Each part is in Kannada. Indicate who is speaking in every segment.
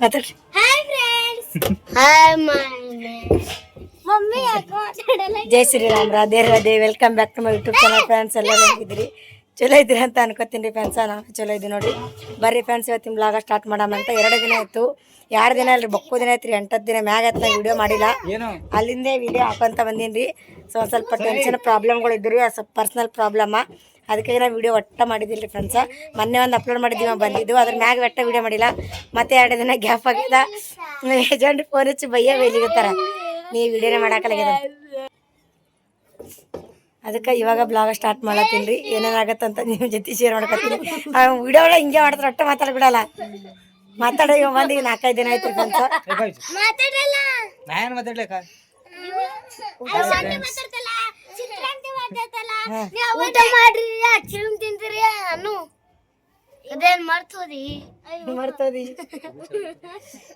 Speaker 1: ಮಾತಾಡ್ರಿ.
Speaker 2: Hi friends. ಹಾಯ್ ಮಮ್ಮಿ ಯಾಕೆ ಮಾತಾಡಲ್ಲ?
Speaker 1: ಜೈ Shriram, Radhe Radhe. Welcome back to my YouTube channel friends. ಎಲ್ಲ ಹೇಗಿದ್ರಿ? ಚಲೋ ಇದ್ರಿ ಅಂತ ಅನ್ಕೋತೀನಿ ರೀ ಫ್ರೆಂಡ್ಸ. ನಾನು ಚಲೋ ಇದ್ದೀನಿ ನೋಡಿ. ಬರ್ರಿ ಫ್ರೆಂಡ್ಸ್, ಇವತ್ತಿನ ಬ್ಲಾಗ ಸ್ಟಾರ್ಟ್ ಮಾಡಮ್ಮ ಅಂತ. 2 ದಿನ ಆಯಿತು, 2 ದಿನ ಅಲ್ರಿ, ಬಕ್ಕೂ ದಿನ ಆಯ್ತು ರೀ. 8 ದಿನ ಮ್ಯಾಗ ಆಯ್ತು. ನಾನು ವೀಡಿಯೋ ಮಾಡಿಲ್ಲ, ಅಲ್ಲಿಂದೇ ವೀಡಿಯೋ ಹಾಕಂತ ಬಂದೀನಿ ರೀ. ಸೊ ಒಂದು ಸ್ವಲ್ಪ ಟೆನ್ಷನ್ ಪ್ರಾಬ್ಲಮ್ಗಳು ಇದ್ದು ರೀ, ಸ್ವಲ್ಪ ಪರ್ಸ್ನಲ್ ಪ್ರಾಬ್ಲಮ್ಮ. ಅದಕ್ಕೆ ನಾನು ವೀಡಿಯೋ ಒಟ್ಟ ಮಾಡಿದ್ದಿಲ್ಲ ರೀ ಫ್ರೆಂಡ್ಸ. ಮೊನ್ನೆ ಒಂದು ಅಪ್ಲೋಡ್ ಮಾಡಿದ್ದೀವಿ, ಬಂದಿದ್ದು ಅದ್ರ ಮ್ಯಾಗ ಒಟ್ಟ ವೀಡಿಯೋ ಮಾಡಿಲ್ಲ. ಮತ್ತೆ 2 ದಿನ ಗ್ಯಾಪ್ ಆಗ್ಯದ. ಏಜೆಂಟ್ ಫೋನ್ ಹಚ್ಚಿ ಬೈಲಿಗತ್ತಾರ, ನೀವು ವೀಡಿಯೋನೇ ಮಾಡಾಕಲಾಗ್ಯದ. ಅದಕ್ಕೆ ಇವಾಗ ಬ್ಲಾಗ್ ಸ್ಟಾರ್ಟ್ ಮಾಡತ್ತೀನಿ ರೀ. ಏನೇನಾಗತ್ತಂತ ನಿಮ್ಮ ಜೊತೆ ಶೇರ್ ಮಾಡ್ಕೊತೀನಿ. ವಿಡಿಯೋ ಒಳಗೆ ಹಿಂಗೆ ಮಾಡ್ತಾರೆ, ಒಟ್ಟು ಮಾತಾಡ್ಬಿಡಲ್ಲ. ಮಾತಾಡೋ ಇವ ಬಂದು 4-5 ದಿನ ಆಯ್ತು ಫ್ರೆಂಡ್ಸ.
Speaker 2: ಮಾತಾಡಲ್ಲ.
Speaker 3: ನಾನು ಮಾತಾಡ್ಲಿಕ್ಕ
Speaker 2: ಊಟ ಮಾಡ್ರಿ, ಅಚ್ಚಿರಂ ತಿಂತೀರಿ. ನಾನು ಅದೇನ್ ಮರ್ತೋದಿ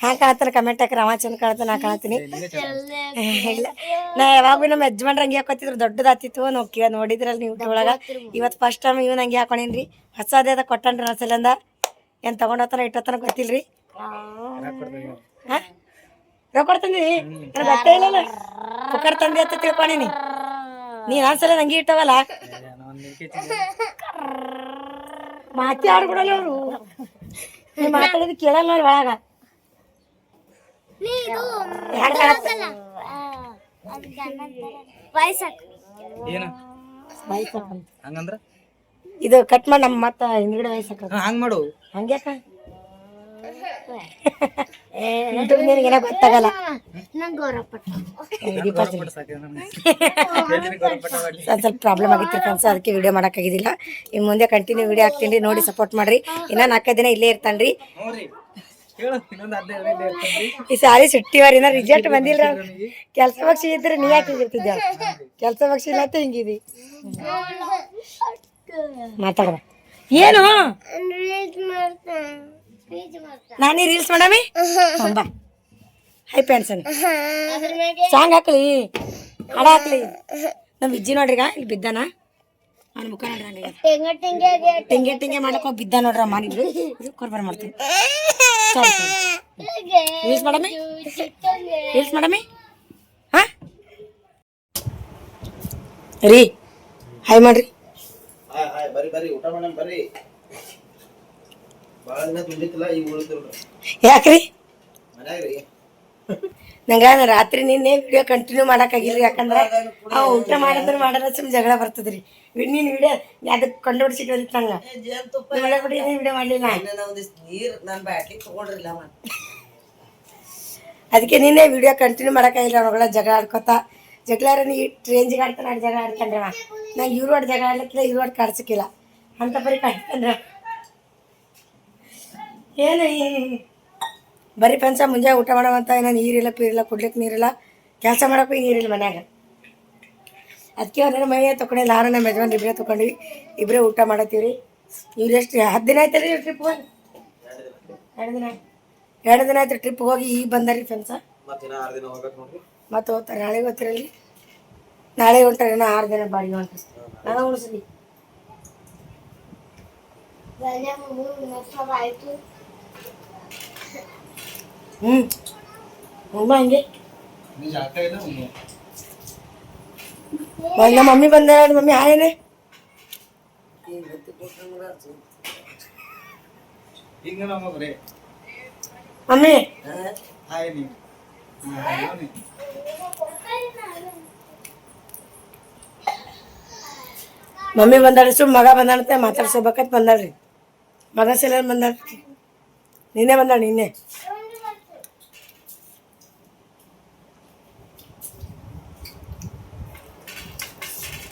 Speaker 1: ಹ್ಯಾಂಗ ಕಾಣತ್ತಾನ ಕಮೆಂಟ್ ಹಾಕ್ರಿ. ಅವ ಚಂದ ಕಾಣತ್ತ, ನಾ ಕಾಣತೀನಿ. ಇಲ್ಲ, ನಾ ಯಾವಾಗ ನಮ್ಮ ಯಜಮಾನ್ರ ಹಂಗೆ ಹಾಕೋತಿದ್ರು, ದೊಡ್ಡದಾತಿತ್ತು. ನೋಡಿದ್ರಲ್ಲ ನೀವು ಒಳಗೆ. ಇವತ್ತು ಫಸ್ಟ್ ಟೈಮ್ ಇವ್ನ ಹಂಗೆ ಹಾಕೊಂಡಿನ್ರಿ. ಹೊಸದೇ ಅದ ಕೊಟ್ಟನ್ರಿ ನನ್ನ ಸಲಿಂದ. ಏನು ತಗೊಂಡೋತನ ಇಟ್ಟೋತನ ಗೊತ್ತಿಲ್ರಿ. ರೊಕ್ಕ ಕೊಡ್ತಂದಿ? ನನಗೆ ಗೊತ್ತೇ ಇಲ್ಲಲ್ಲ. ಕುಕ್ಕರ್ ತಂದಿ ಅಂತ ತಿಳ್ಕೊಂಡಿನಿ. ನೀನು ಒಂದ್ಸಲ ನಂಗೆ ಇಟ್ಟವಲ್ಲ, ಮಾತಾಡ್ಬಿಡಲ್ಲ ಅವರು. ನೀವು ಮಾತಾಡೋದು ಕೇಳಲ್ಲ ನೋಡಿ ಒಳಗ.
Speaker 3: ಹಂಗಂದ್ರ
Speaker 1: ಇದು ಕಟ್ ಮಾಡಿ ನಮ್ಮ ಮತ್ತ ಹಿಂದ್ಗಡೆ ವಯಸ್ಸಾಕ
Speaker 3: ಹಂಗ್ ಮಾಡು.
Speaker 1: ಹಂಗ್ಯಾಕ ನಿನಗೇನ ಗೊತ್ತಾಗಲ್ಲ. ಸ್ವಲ್ಪ ಪ್ರಾಬ್ಲಮ್ ಆಗಿತ್ತು ಫ್ರೆಂಡ್ಸ್, ಅದಕ್ಕೆ ವಿಡಿಯೋ ಮಾಡೋಕ್ಕಾಗಿದ್ದಿಲ್ಲ. ಇನ್ನು ಮುಂದೆ ಕಂಟಿನ್ಯೂ ವಿಡಿಯೋ ಹಾಕ್ತೀನಿ ರೀ, ನೋಡಿ ಸಪೋರ್ಟ್ ಮಾಡಿರಿ. ಇನ್ನೂ 4 ದಿನ ಇಲ್ಲೇ ಇರ್ತಾನೆ ರೀ. ಈ ಸಾರಿ ಸುಟ್ಟಿವಾರ ಇನ್ನ ರಿಸಲ್ಟ್ ಬಂದಿಲ್ಲ. ಕೆಲಸ ಪಕ್ಷಿ ಇದ್ರೆ ನೀ ಯಾಕೆ ಹಿಂಗಿರ್ತಿದ್ದ? ಕೆಲಸ ಪಕ್ಷಿ ಇಲ್ಲ ಅಂತ ಹಿಂಗಿದಿ. ಮಾತಾಡ ಏನು? ನಾನೇ ರೀಲ್ಸ್ ಮಾಡಮಿ ಬಾ. ಹೈ ಪ್ಯಾನ್ಸನ್ ಸಾಂಗ್ ಹಾಕ್ಲಿ, ಹಾಡ ಹಾಕ್ಲಿ. ನಮ್ಮ ವಿಜ್ಜಿ ನೋಡ್ರಿಗ ಇಲ್ಲಿ ಬಿದ್ದಾನ. ಅವ್ನ ಮುಖ ನೋಡ್ರಿ ಹಂಗೆ ಟೆಂಗೆ ಟೆಂಗೆ ಮಾಡಕ್ ಹೋಗಿ ಬಿದ್ದ ನೋಡ್ರಿ. ಮಾಡಿದ್ವಿ ಕೊರ್ಬಾರ ಮಾಡ್ತೀವಿ. ರೀಲ್ಸ್ ಮಾಡಮಿ, ರೀಲ್ಸ್ ಮಾಡಮಿ. ಹಾ ರೀ, ಹಾಯ್ ಮಾಡ್ರಿ. ಯಾಕ್ರಿ? ನಂಗ ರಾತ್ರಿ ನಿನ್ನೆ ವಿಡಿಯೋ ಕಂಟಿನ್ಯೂ ಮಾಡಕ್ಕಾಗಿಲ್ರಿ. ಯಾಕಂದ್ರೆ ಊಟ ಮಾಡಿದ್ರೆ ಮಾಡಲ್ಲ, ಸುಮ್ಮನೆ ಜಗಳ ಬರ್ತದ್ರಿ. ನೀನ್ ವಿಡಿಯೋ ಅದಕ್ಕೆ ಕಂಡು ಬಿಡಿಸಿಟ್ಟು ನಂಗೆ ವಿಡಿಯೋ ಮಾಡಲಿಲ್ಲ. ಅದಕ್ಕೆ ನಿನ್ನೆ ವಿಡಿಯೋ ಕಂಟಿನ್ಯೂ ಮಾಡಕ್ಕಾಗಿಲ್ಲ. ಅವಗಳ ಜಗಳ ಆಡ್ಕೊತ ಜಗಳಾರ ನೀ ರೇಂಜಿಗೆ ಆಡ್ತಾನೆ, ಆಡಿ ಜಗಳ ಆಡ್ಕೊಂಡ್ರವ. ನಂಗೆ ಇವ್ರು ಆಡ್ ಜಗಳ ಆಡ್ಲಿಕ್ಕಿಲ್ಲ, ಇವ್ರು ಆಡ್ ಕಾಡ್ಸಕ್ಕಿಲ್ಲ ಅಂತ ಬರೀ ಕಾಡ್ಕೊಂಡ್ರ. ಏನು ಬರೀ ಫ್ರೆಂಡ್ಸ ಮುಂಜಾನೆ ಊಟ ಮಾಡೋವಂತ ಏನೋ ನೀರಿಲ್ಲ, ಪೀರಿಲ್ಲ, ಕುಡ್ಲಿಕ್ಕೆ ನೀರಿಲ್ಲ, ಕೆಲಸ ಮಾಡೋಕ್ಕೂ ನೀರಿಲ್ಲ ಮನ್ಯಾಗ. ಅದಕ್ಕೆ ಅವ್ರ ಮೈ ತೊಗೊಂಡಿಲ್ಲ. ನಾನು ನಮ್ಮ ಯಜಮಾನ್ ಇಬ್ಬರೇ ತೊಗೊಂಡ್ವಿ, ಇಬ್ಬರೇ ಊಟ ಮಾಡತ್ತೀವಿ. ಇವ್ರು ಎಷ್ಟು 10 ದಿನ ಆಯ್ತು ರೀ ಟ್ರಿಪ್ ಹೋಗಿ? 2 ದಿನ ಆಯ್ತು ಟ್ರಿಪ್ ಹೋಗಿ ಈಗ ಬಂದಾರಿ ಫ್ರೆಂಡ್ಸ. ಮತ್ತೆ ಹೋಗ್ತಾರೆ, ನಾಳೆಗೆ ಹೋಗ್ತಿರಲ್ಲಿ. ನಾಳೆ ಹೊಂಟಾರೆ, 6 ದಿನ ಬಾಡಿಗೆ ಹೊಂಟ. ನಾನು ಉಳಿಸ್ಲಿ ಹಂಗೆ. ನಮ್ಮ ಮಮ್ಮಿ ಬಂದ. ಮಮ್ಮಿ ಹಾಯೇನೆ ಮಮ್ಮಿ. ಮಮ್ಮಿ ಬಂದಾಳ್ರಿ. ಸುಮ್ ಮಗ ಬಂದಾಳಂತೆ ಮಾತಾಡ್ಸೋಬೇಕಂತ ಬಂದಾಳ್ರಿ. ಮಗ ಸಲ ಬಂದಾಳ್ರಿ. ನಿನ್ನೆ ಬಂದಾಳ, ನಿನ್ನೆ.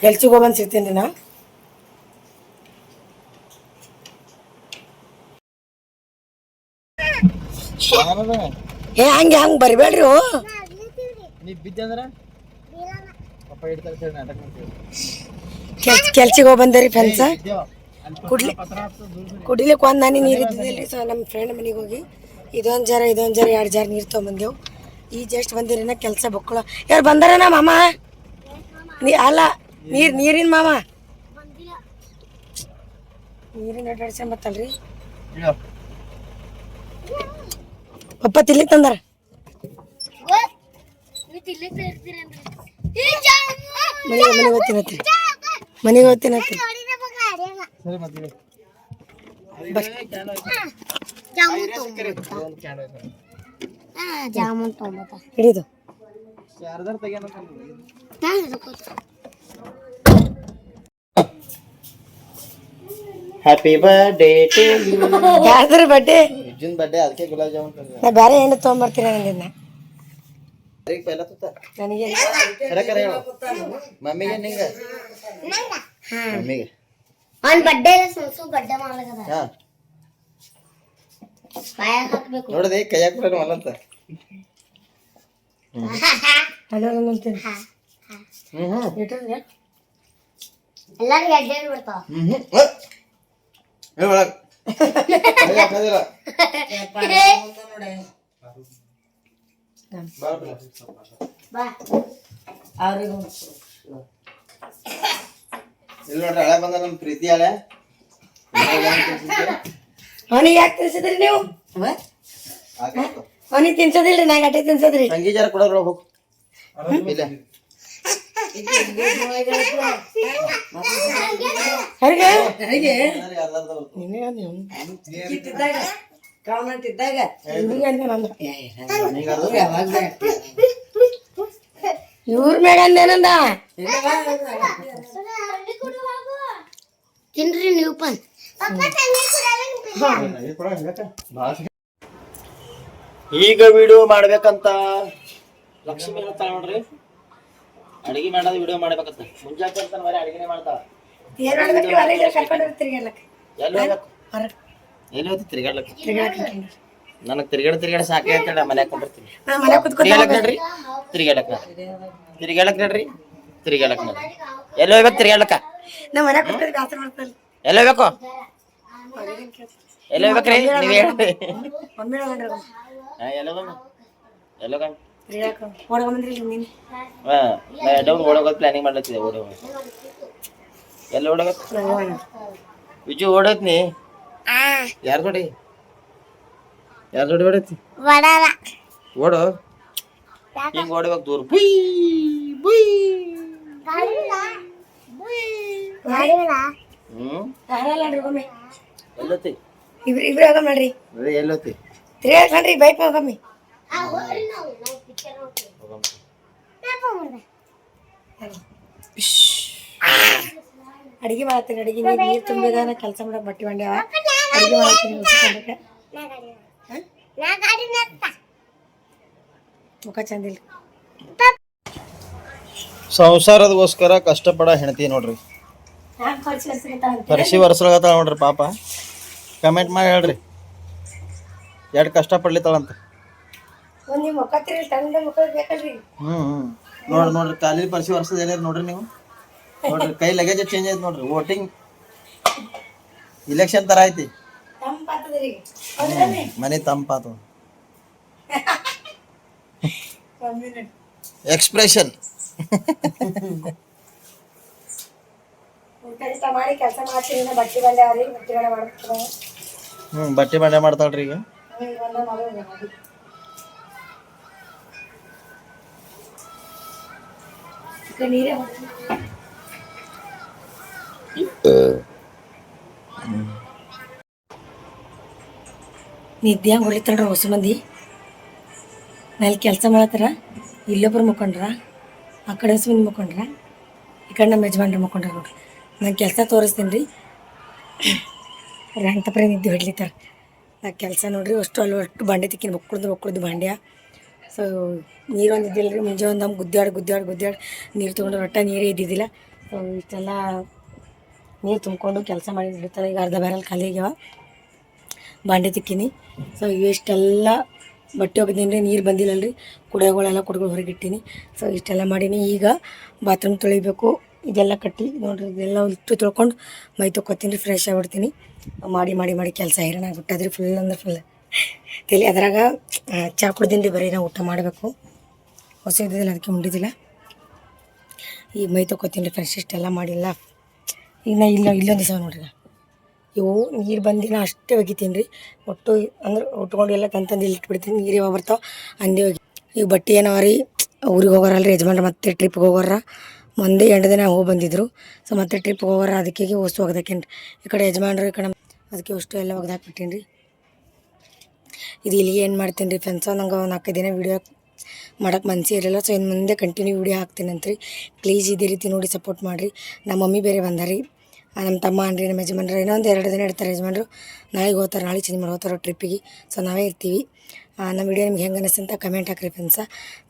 Speaker 1: ಕೆಲ್ಸಕ್ಕೆ ಹೋಗ್ಬಂದು ಸಿಗ್ತೀನಿ ರೀ ನಾ. ಹಂಗೆ ಬರಬೇಡ್ರಿ. ಕೆಲ್ಸಿಗೆ ಹೋಗಿ ಬಂದ್ರಿ ಫ್ರೆಂಡ್ಸ. ಕುಡಿಲಿಕ್ಕೆ ಒಂದು ನಾನಿ ನೀರು ಇದ್ದಿದ್ದಿಲ್ಲ. ಸೊ ನಮ್ಮ ಫ್ರೆಂಡ್ ಮನೆಗೆ ಹೋಗಿ ಇದೊಂದು ಜರ 2 ಜಾರ್ ನೀರು ತೊಗೊಂಬಂದೆವು. ಈ ಜಸ್ಟ್ ಬಂದಿರೇನ ಕೆಲಸ ಬಕ್ಕಳ. ಯಾರು ಬಂದಾರನ ಮಾಮ? ಅಲ್ಲ, ನೀರಿನ ಮಾಮ. ನೀರಿನ ಅಡ್ಡಾಡ್ಸ್ಕೊಂಡ್ ಬತ್ತಲ್ರಿ. ಪಪ್ಪ ತಿಲ್ಲಿ ತಂದಾರ ಮನೆಗೆ ಓದ್ತೀನಿ ಮನೆಗೆ ಓದ್ತೀನಿ
Speaker 3: ಸರಿ ಮತ್ತೆ
Speaker 2: ಜಾಮೂನ್ ತೊಗೊಂಬತ್ತ
Speaker 1: ಹಿಡಿದು
Speaker 3: ಯಾರ್ದಾರು ತೆಗಿಯೋಣ ಹ್ಯಾಪಿ ಬರ್ಡೇ ಟು ಯು
Speaker 1: ಯಾರ್ದ್ರ ಬಡ್ಡೆ
Speaker 3: ಅರ್ಜುನ್ ಬರ್ಡೇ ಅದಕ್ಕೆ ಗುಲಾಬ್ ಜಾಮೂನ್ ತಂದೆ
Speaker 1: ನಾ ಬೇರೆ ಏನು ತೊಗೊಂಬರ್ತೀನಿ ನಂದಿನ
Speaker 3: ಈಗ ಪೈಲ ತುತ್ತ
Speaker 1: ನನಗೆ
Speaker 3: ಕರೆ ಕರೆ ಹೇಳು ಮಮ್ಮಿಗೆ ನಿಂಗ ಮಮ್ಮಿಗೆ
Speaker 2: ಅವ್ನ್ ಬಡ್ಡೆ ಸುಳ್ಸು ಬಡ್ಡೆ ಮಾಡ್ಲಕದ
Speaker 3: ಹಾ
Speaker 2: ಬಾಯಾಗ ಹಾಕ್ಬೇಕು
Speaker 3: ನೋಡದೆ ಕೈಯಾಗ ಕೂಡ ಮಲ್ಲಂತ
Speaker 1: ಎಲ್ಲರೂ ಅಂತೀನಿ
Speaker 2: ಎಲ್ಲಾರ್ಗು ಅಡ್ಡಾಡಿ ಬಿಡ್ತಾವ
Speaker 3: ಒಳಗ್ ಹಾಕೋದಿಲ್ಲ
Speaker 2: ಬಾ
Speaker 1: ಅವ್ರಿಗೂ
Speaker 3: ಇಲ್ಲಿ ನೋಡ್ರಿ ಹಳೆ ಬಂದ ನಮ್ ಪ್ರೀತಿ ಹಳೆ
Speaker 1: ಅವನಿಗೆ ಯಾಕೆ ತಿನ್ಸಿದ್ರಿ ನೀವು ಅವನಿಗೆ ತಿನ್ಸೋದಿಲ್ರಿ ನಂಗೆ ಅಟ್ಟೆ ತಿನ್ಸೋದ್ರಿ
Speaker 3: ತಂಗಿ ಜರ ಕೊಡೋರು ಹೋಗು ಇಲ್ಲ
Speaker 1: ಕಾಮೆಂಟ್ ಇದ್ದಾಗ ಇವ್ರ ಮ್ಯಾಗ ಅಂದೇನಂದ
Speaker 2: ತಿನ್ರಿ ನೀವು ಪನ್
Speaker 3: ಈಗ ವಿಡಿಯೋ ಮಾಡ್ಬೇಕಂತ ಲಕ್ಷ್ಮಿ ಹೇಳ್ತಾಳ ನೋಡ್ರಿ ಅಡಿಗೆ ಮಾಡೋದು ವಿಡಿಯೋ ಮಾಡ್ಬೇಕಂತ ಮುಂಜಾನೆ ಅಂತ ಬರೀ ಅಡಿಗೆನೆ ಮಾಡ್ತಾಳ ಎಲ್ಲಿ ಹೋಗ್ಬೇಕು ಎಲ್ಲಿ ಹೋಗ್ತಿ ತಿರ್ಗಾಡ್ಲಕ್ಕ ನನಗೆ ತಿರ್ಗಾಡ ಸಾಕೇ ಅಂತೇಳಿ ಮನ್ಯಾಗ ಕೊಂಡ್ಬಿಡ್ತೀನಿ ತಿರ್ಗಾಡಕ್ ನೋಡ್ರಿ ತಿರ್ಗಾಡಕ್ ನೋಡ್ರಿ ಎಲ್ಲಿ ಹೋಗ್ಬೇಕು ತಿರ್ಗಾಡ್ಲಕ್ಕ
Speaker 1: ನಮ್ಮ ಮನೆ ಕೊಡ್ತಾರೆ ಗಾತ್ರ ಮಾಡ್ತಾರೆ
Speaker 3: ಎಲ್ಲಿ ಹೋಗ್ಬೇಕು ಎಲ್ಲಿ ಹೋಗ್ಬೇಕ್ರಿ ನೀವ್ ಹೇಳ್ರಿ
Speaker 1: ಮಮ್ಮಿ
Speaker 3: ಎಲ್ಲೋಗ
Speaker 1: ಓಡಬಂದ್ರಿ ನೀನು
Speaker 3: ಓಡೋಗೋದು ಪ್ಲಾನಿಂಗ್ ಮಾಡ್ಲತ್ತಿದೆ ಓಡೋಗ ಎಲ್ಲಿ ಓಡೋಗ ವಿಜು ಓಡೋತ್ನಿ ಯಾರ ಜೋಡಿ ಓಡೈತಿ ಓಡು ಹಿಂಗ ಓಡ್ಬೇಕು ದೂರ ಬುಯ್ ಬುಯ್
Speaker 1: ಯಾರಲ್ರಿ ಒಮ್ಮೆ
Speaker 3: ಎಲ್ಲೋತಿ
Speaker 1: ಇಬ್ರು ಹೋಗಮ್ ನೋಡ್ರಿ
Speaker 3: ಎಲ್ಲೋತಿ
Speaker 1: ತಿರ್ಗಾಡ್ರಿ ಬೈಕ್ ಹೋಗಮ್ಮಿ ಅಡಿಗೆ ಮಾಡ್ತೀನಿ ಅಡಿಗೆ ನೀರು ತುಂಬಿದಾನ ಕೆಲಸ ಮಾಡಕ್ ಬಟ್ಟೆ ಬಂಡ್ಯಾವ ಅಡಿಗೆ ಮಾಡ್ತೀನಿ ಮುಖ ಚಂದಿಲ್ಲ
Speaker 3: ಸಂಸಾರದಗೋಸ್ಕರ ಕಷ್ಟಪಡ ಹೆಣ್ತಿ ನೋಡ್ರಿ ಪರಿಸಿ ವರ್ಷಲಾಗತ್ತಾಳ ನೋಡ್ರಿ ಪಾಪ ಕಮೆಂಟ್ ಮಾಡಿ ಹೇಳ್ರಿ ಎಷ್ಟು ಕಷ್ಟಪಡ್ಲಿತ್ತಾಳಂತ
Speaker 1: ಒಂದು ಮುಖ ತಿರುಗಿ ತಂದ ಮುಖ ಬೇಕಲ್ರಿ
Speaker 3: ನೋಡ್ರಿ ಕಾಲಿ ಪರಿಸಿ ವರ್ಷದ ಏನಾರ ನೋಡ್ರಿ ನೀವು ನೋಡ್ರಿ ಕೈ ಲಗೇಜ್ ಚೇಂಜ್ ಐತಿ ನೋಡ್ರಿ ವೋಟಿಂಗ್ ಇಲೆಕ್ಷನ್ ತರ ಐತಿ
Speaker 1: ತಂಪಾತದ್ರಿ
Speaker 3: ಮನೆ ತಂಪಾತ ಎಕ್ಸ್ಪ್ರೆಷನ್
Speaker 1: ಊಟ ಮಾಡಿ ಕೆಲಸ ಮಾಡ್ತೀನಿ ಬಟ್ಟೆ ಬಂದ್ಯಾವ್ರಿ ಬಟ್ಟೆ ಬಂಡೆ ಮಾಡ್ತಾರೆ
Speaker 3: ಬಟ್ಟೆ ಬಂಡೆ ಮಾಡ್ತಾಳ್ರಿ ಈಗ
Speaker 1: ನೀರೇ ನಿದ್ದೆ ಹೊಳಿತಾಳ್ರಿ ಹೊಸ ಮಂದಿ ನಲ್ಲಿ ಕೆಲಸ ಮಾಡತ್ತಾರ ಇಲ್ಲೊಬ್ರು ಮುಕ್ಕೊಂಡ್ರ ಆ ಕಡೆ ಹೊಸ ಮಂದಿ ಮುಕ್ಕೊಂಡ್ರ ಈ ಕಡೆ ನಮ್ಮ ಯಜಮಾನ್ರು ಮುಕ್ಕೊಂಡ್ರ ನೋಡ್ರಿ ನಾನು ಕೆಲಸ ತೋರಿಸ್ತೀನಿ ರೀ ರಂಟಪ್ರೆ ನಿದ್ದೆ ಹೊಡ್ಲಿತ್ತಾರ ನಾ ಕೆಲಸ ನೋಡ್ರಿ ಅಷ್ಟು ಅಷ್ಟು ಬಾಂಡೆ ತಿಕ್ಕಿನ ಬಕ್ಕುಳ್ದು ಬಾಂಡ್ಯ ಸೊ ನೀರೊಂದು ಇದ್ದಿಲ್ಲ ರೀ ಮುಂಜೆ ಒಂದು ಗುದ್ದಾಡಿ ನೀರು ತೊಗೊಂಡು ಒಟ್ಟ ನೀರೇ ಇದ್ದಿದ್ದಿಲ್ಲ ಸೊ ಇಷ್ಟೆಲ್ಲ ನೀರು ತುಂಬಿಕೊಂಡು ಕೆಲಸ ಮಾಡಿ ಬಿಡ್ತಾರೆ ಈಗ ಅರ್ಧ ಬ್ಯಾರಲ್ ಖಾಲಿ ಆಗ್ಯಾವ ಬಾಂಡೆ ತಿಕ್ಕೀನಿ ಸೊ ಇಷ್ಟೆಲ್ಲ ಬಟ್ಟೆ ಒಗ್ದೀನಿ ರೀ ನೀರು ಬಂದಿಲ್ಲಲ್ರಿ ಕುಡಿಯೋಗಳೆಲ್ಲ ಕುಡ್ಗಳು ಹೊರಗಿಟ್ಟೀನಿ ಸೊ ಇಷ್ಟೆಲ್ಲ ಮಾಡೀನಿ ಈಗ ಬಾತ್ರೂಮ್ ತೊಳಿಬೇಕು ಇದೆಲ್ಲ ಕಟ್ಟಿ ನೋಡ್ರಿ ಇದೆಲ್ಲ ಇಟ್ಟು ತೊಳ್ಕೊಂಡು ಮೈ ತೊಗೊತೀನಿ ರೀ ಫ್ರೆಶ್ ಆಗಿಬಿಡ್ತೀನಿ ಮಾಡಿ ಕೆಲಸ ಹೈರಾಣ ಆಗ್ಬಿಟ್ಟದ್ರಿ ಫುಲ್ ಅಂದ್ರೆ ಫುಲ್ ತಲೆ ಅದ್ರಾಗ ಚಹಾ ಕುಡ್ದೀನಿ ರೀ ಬರೀ ನಾವು ಊಟ ಮಾಡಬೇಕು ಹೊಸ ಇದ್ದಿದ್ದಿಲ್ಲ ಅದಕ್ಕೆ ಉಂಡಿದ್ದಿಲ್ಲ ಈಗ ಮೈ ತೊಗೊತೀನಿ ರೀ ಫ್ರೆಶ್ ಇಷ್ಟೆಲ್ಲ ಮಾಡಿಲ್ಲ ಈಗ ನಾ ಇಲ್ಲೊಂದು ದಿವಸ ನೋಡ್ರಿ ಇವು ನೀರು ಬಂದಿನ ಅಷ್ಟೇ ಒಗಿತೀನಿ ರೀ. ಒಟ್ಟು ಅಂದ್ರೆ ಉಟ್ಕೊಂಡು ಎಲ್ಲ ತಂತಂದು ಇಲ್ಲಿ ಇಟ್ಬಿಡ್ತೀನಿ. ನೀರು ಯಾವಾಗ ಬರ್ತಾವೆ ಅಂದೇ ಹೋಗಿ. ಈಗ ಬಟ್ಟೆ ಏನವ ರೀ, ಊರಿಗೆ ಹೋಗೋರಲ್ರಿ ಯಜಮಾನ್ರು, ಮತ್ತೆ ಟ್ರಿಪ್ಗೆ ಹೋಗೋರ. ಒಂದೇ 2 ದಿನ ಹೋಗಿ ಬಂದಿದ್ರು. ಸೊ ಮತ್ತೆ ಟ್ರಿಪ್ಗೆ ಹೋಗೋರ, ಅದಕ್ಕೆ ವಸ್ತು ಒಗ್ದಾಕೇನು ರೀ. ಈ ಕಡೆ ಯಜಮಾನ್ರು, ಈ ಕಡೆ ಅದಕ್ಕೆ ಅಷ್ಟು ಎಲ್ಲ ಒಗ್ದಾಕ್ಬಿಟ್ಟೀನಿ ರೀ. ಇದು ಇಲ್ಲಿಗೆ ಏನು ಮಾಡ್ತೀನಿ ರೀ ಫ್ರೆಂಡ್ಸ, ನಂಗೆ ಒಂದು 4 ದಿನ ವೀಡಿಯೋ ಮಾಡೋಕ್ಕೆ ಮನಸ್ಸೇ ಇರಲಿಲ್ಲ. ಸೊ ಇನ್ನು ಮುಂದೆ ಕಂಟಿನ್ಯೂ ವೀಡಿಯೋ ಹಾಕ್ತೀನಂತ್ರಿ. ಪ್ಲೀಸ್ ಇದೇ ರೀತಿ ನೋಡಿ ಸಪೋರ್ಟ್ ಮಾಡಿರಿ. ನಮ್ಮ ಮಮ್ಮಿ ಬೇರೆ ಬಂದಾರಿ, ನಮ್ಮ ತಮ್ಮ ಅನ್ರಿ, ನಮ್ಮ ಯಜಮಾನ್ರು ಇನ್ನೊಂದು 2 ದಿನ ಇರ್ತಾರೆ ಯಜಮಾನ್ರು. ನಾಳೆಗೆ ಹೋಗ್ತಾರೆ, ನಾಳೆ ಚೇಂಜ್ ಮಾಡಿ ಹೋಗ್ತಾರೆ ಟ್ರಿಪ್ಪಿಗೆ. ಸೊ ನಾವೇ ಇರ್ತೀವಿ. ನಮ್ಮ ವಿಡಿಯೋ ನಿಮ್ಗೆ ಹೆಂಗೆ ಅನಿಸ್ತು ಅಂತ ಕಮೆಂಟ್ ಹಾಕ್ರಿ ಫ್ರೆಂಡ್ಸ.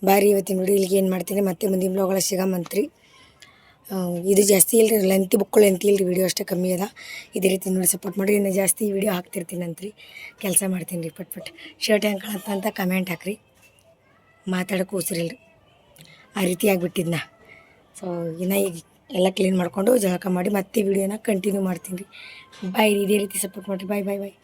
Speaker 1: ಬಾರಿ ಇವತ್ತಿನ ವಿಡಿಯೋ ಇಲ್ಲಿಗೆ ಏನು ಮಾಡ್ತೀನಿ, ಮತ್ತೆ ಮುಂದಿನ ಬ್ಲಾಗ್ಗಳ ಸಿಗಮಂತ್ರಿ. ಇದು ಜಾಸ್ತಿ ಇಲ್ಲರಿ, ಲೆಂತಿ ಬುಕ್ಕಳು ಲೆಂತಿ ಇಲ್ಲರಿ, ವೀಡಿಯೋ ಅಷ್ಟೇ ಕಮ್ಮಿ ಅದ. ಇದೇ ರೀತಿ ನೋಡಿ ಸಪೋರ್ಟ್ ಮಾಡಿ. ಇನ್ನು ಜಾಸ್ತಿ ವೀಡಿಯೋ ಹಾಕ್ತಿರ್ತೀನಂತ್ರಿ, ಕೆಲಸ ಮಾಡ್ತೀನಿ ರೀ ಪಟ್ ಶರ್ಟ್ ಹೆಂಗೆ ಕಾಣುತ್ತೆ ಅಂತ ಕಮೆಂಟ್ ಹಾಕ್ರಿ. ಮಾತಾಡೋಕೆ ಉಸಿರಿಲ್ರಿ, ಆ ರೀತಿ ಆಗಿಬಿಟ್ಟಿದ್ನ. ಸೊ ಇನ್ನು ಈಗ ಎಲ್ಲ ಕ್ಲೀನ್ ಮಾಡಿಕೊಂಡು ಜಳಕ ಮಾಡಿ ಮತ್ತೆ ವೀಡಿಯೋನ ಕಂಟಿನ್ಯೂ ಮಾಡ್ತೀನಿ ರೀ. ಬಾಯ್, ಇದೇ ರೀತಿ ಸಪೋರ್ಟ್ ಮಾಡಿರಿ. ಬಾಯ್ ಬಾಯ್ ಬಾಯ್.